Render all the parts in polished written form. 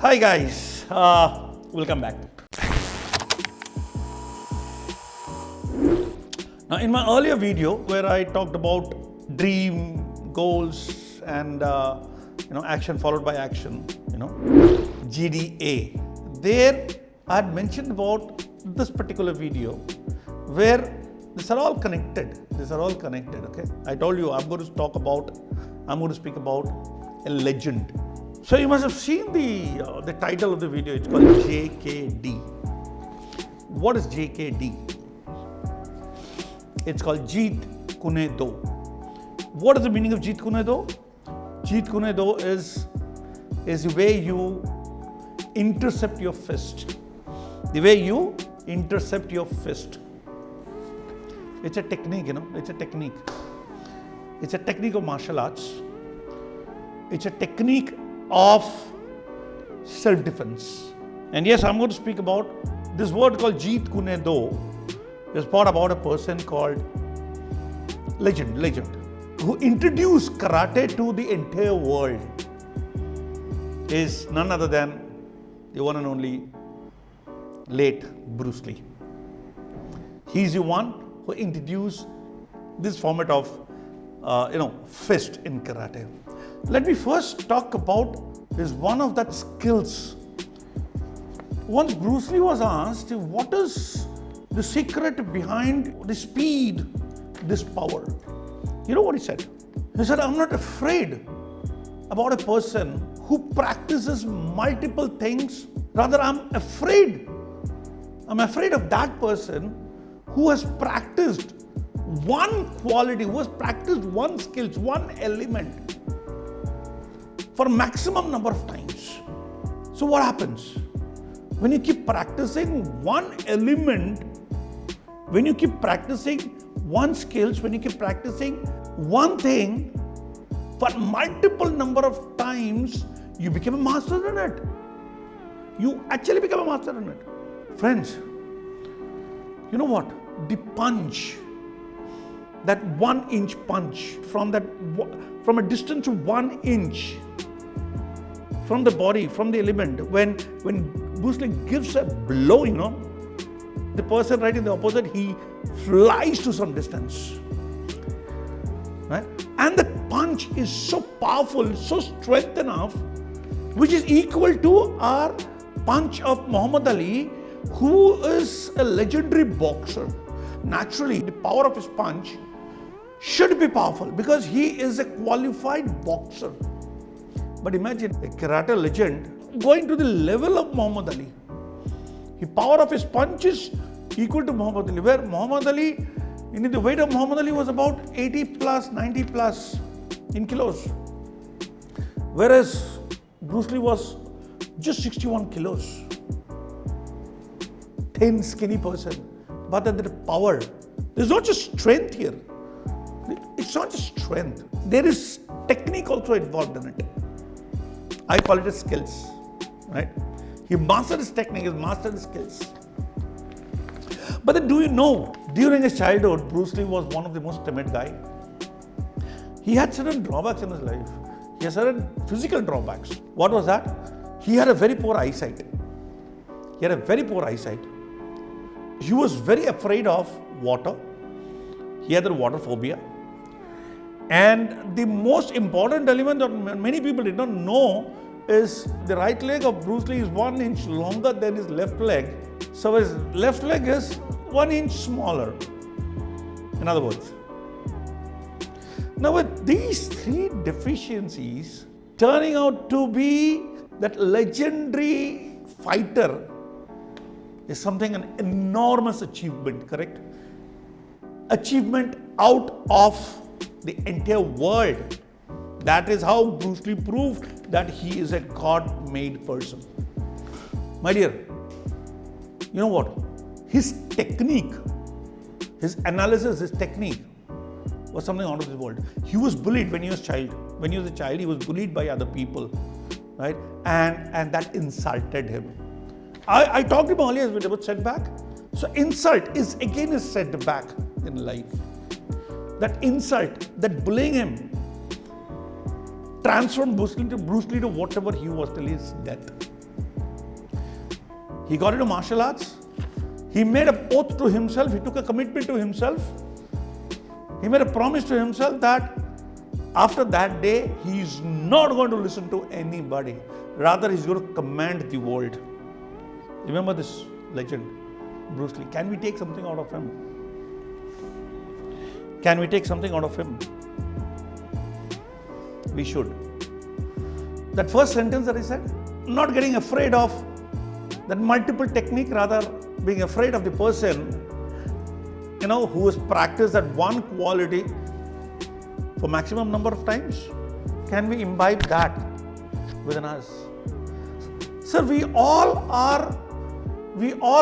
Hi guys, welcome back. Now in my earlier video where I talked about dream, goals and action followed by action, GDA, there I had mentioned about this particular video where these are all connected, okay? I told you I'm going to speak about a legend. So you must have seen the title of the video. It's called JKD. What is JKD? It's called Jeet Kune Do. What is the meaning of Jeet Kune Do? Jeet Kune Do is the way you intercept your fist. The way you intercept your fist. It's a technique, it's a technique. It's a technique of martial arts. It's a technique of self-defense. And yes, I'm going to speak about this word called Jeet Kune Do. Is part about a person called legend, who introduced karate to the entire world. Is none other than the one and only late Bruce Lee. He's the one who introduced this format of fist in karate. Let me first talk about one of that skills. Once Bruce Lee was asked, what is the secret behind the speed, this power? You know what he said? He said, I'm not afraid about a person who practices multiple things. Rather, I'm afraid of that person who has practiced one quality, who has practiced one skill, one element for maximum number of times. So what happens? When you keep practicing one element, when you keep practicing one skills, when you keep practicing one thing for multiple number of times, you become a master in it. You actually become a master in it. Friends, you know what? The punch, that 1 inch punch from a distance of 1 inch from the body, from the element, when Bruce Lee gives a blow, the person right in the opposite, he flies to some distance. Right? And the punch is so powerful, so strength enough, which is equal to our punch of Muhammad Ali, who is a legendary boxer. Naturally, the power of his punch should be powerful because he is a qualified boxer. But imagine a karate legend going to the level of Muhammad Ali. The power of his punch is equal to Muhammad Ali, where Muhammad Ali, the weight of Muhammad Ali was about 80 plus, 90 plus in kilos. Whereas Bruce Lee was just 61 kilos. Thin, skinny person. But the power. There's not just strength here. It's not just strength. There is technique also involved in it. I call it skills. Right? He mastered his technique, he mastered his skills. But then do you know, during his childhood, Bruce Lee was one of the most timid guys. He had certain drawbacks in his life. He had certain physical drawbacks. What was that? He had a very poor eyesight. He was very afraid of water. He had a water phobia. And the most important element that many people did not know is the right leg of Bruce Lee is 1 inch longer than his left leg. So his left leg is 1 inch smaller. In other words. Now with these three deficiencies turning out to be that legendary fighter is something, an enormous achievement, correct? Achievement out of the entire world. That is how Bruce Lee proved that he is a God-made person. My dear, you know what? His technique, his analysis, his technique was something out of this world. He was bullied when he was a child. When he was a child, he was bullied by other people, right? And that insulted him. I talked about earlier about setback. So insult is again a setback in life. That insult, that bullying him, transformed Bruce Lee to whatever he was till his death. He got into martial arts. He made an oath to himself. He took a commitment to himself. He made a promise to himself that after that day, he is not going to listen to anybody. Rather, he's going to command the world. Remember this legend, Bruce Lee. Can we take something out of him? Can we take something out of him? We should. That first sentence that he said, not getting afraid of that multiple technique, rather being afraid of the person, who has practiced that one quality for maximum number of times. Can we imbibe that within us? Sir, we all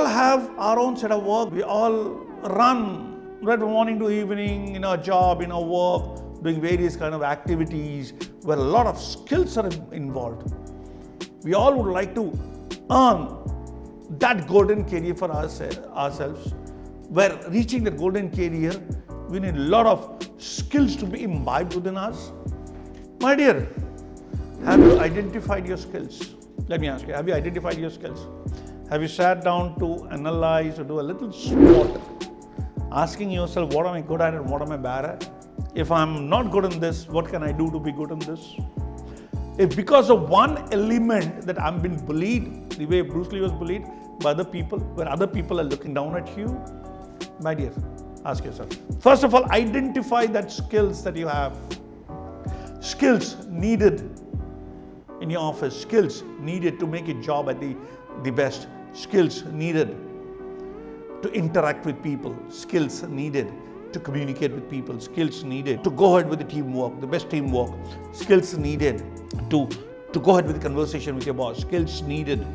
have our own set of work. We all run right from morning to evening in our job, in our work, doing various kind of activities where a lot of skills are involved. We all would like to earn that golden career for ourselves. Where reaching that golden career, we need a lot of skills to be imbibed within us. My dear, have you identified your skills? Let me ask you, have you identified your skills? Have you sat down to analyze or do a little SWOT, asking yourself, what am I good at and what am I bad at? If I'm not good in this, what can I do to be good in this? If because of one element that I'm being bullied, the way Bruce Lee was bullied by other people, where other people are looking down at you, my dear, ask yourself. First of all, identify that skills that you have. Skills needed in your office, skills needed to make your job at the best, skills needed to interact with people, skills needed to communicate with people, skills needed to go ahead with the teamwork, the best teamwork, skills needed to go ahead with the conversation with your boss, skills needed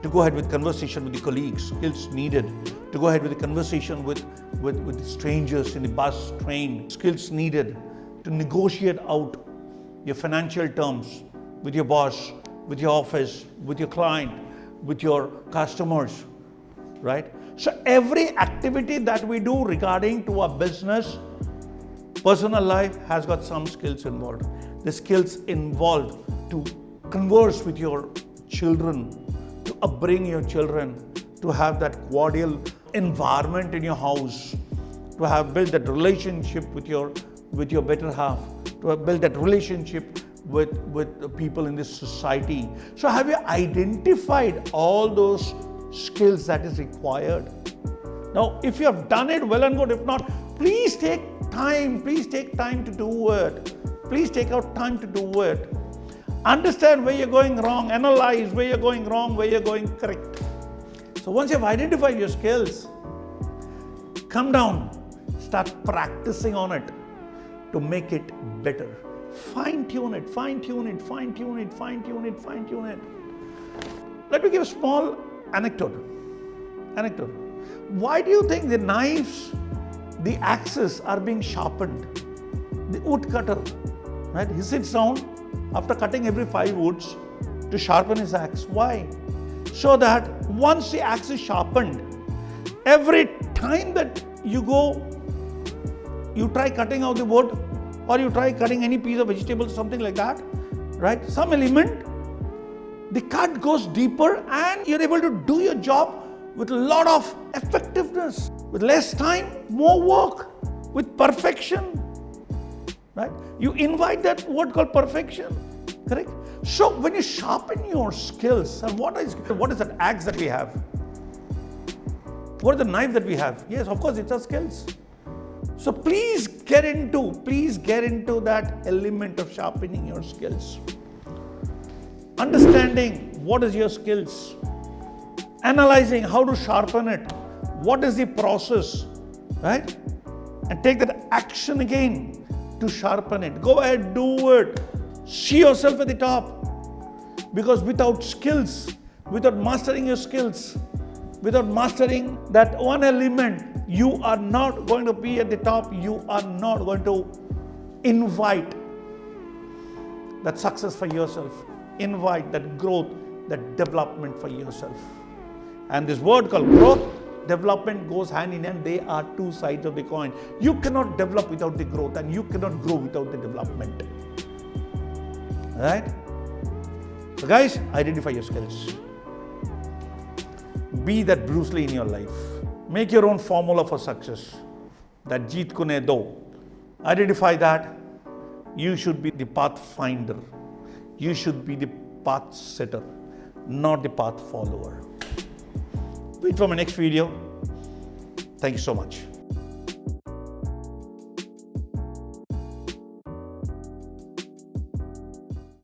to go ahead with conversation with the colleagues, skills needed to go ahead with the conversation with strangers in the bus, train, skills needed to negotiate out your financial terms with your boss, with your office, with your client, with your customers, right? So every activity that we do regarding to our business, personal life has got some skills involved. The skills involved to converse with your children, to upbring your children, to have that cordial environment in your house, to have built that relationship with your better half, to have built that relationship with the people in this society. So have you identified all those skills that is required? Now, if you have done it, well and good. If not, please take time. Please take time to do it. Please take out time to do it. Understand where you're going wrong. Analyze where you're going wrong, where you're going correct. So once you've identified your skills, come down, start practicing on it to make it better. Fine-tune it, fine-tune it, fine-tune it, fine-tune it, fine-tune it. Let me give a small anecdote. Why do you think the knives, the axes are being sharpened? The wood cutter, right? He sits down after cutting every 5 woods to sharpen his axe. Why? So that once the axe is sharpened, every time that you try cutting out the wood, or you try cutting any piece of vegetable, something like that, right? Some element, the cut goes deeper and you're able to do your job with a lot of effectiveness, with less time, more work, with perfection, right? You invite that word called perfection, correct? So when you sharpen your skills, and what is that axe that we have? What is the knife that we have? Yes, of course, it's our skills. So please get into that element of sharpening your skills. Understanding what is your skills. Analyzing how to sharpen it. What is the process, right? And take that action again to sharpen it. Go ahead, do it. See yourself at the top. Because without skills, without mastering your skills, without mastering that one element, you are not going to be at the top. You are not going to invite that success for yourself. Invite that growth, that development for yourself. And this word called growth, development goes hand in hand. They are two sides of the coin. You cannot develop without the growth, and you cannot grow without the development. Right? So guys, identify your skills. Be that Bruce Lee in your life. Make your own formula for success. That jeet ko ne do. Identify that. You should be the pathfinder. You should be the path setter, not the path follower. Wait for my next video. Thank you so much.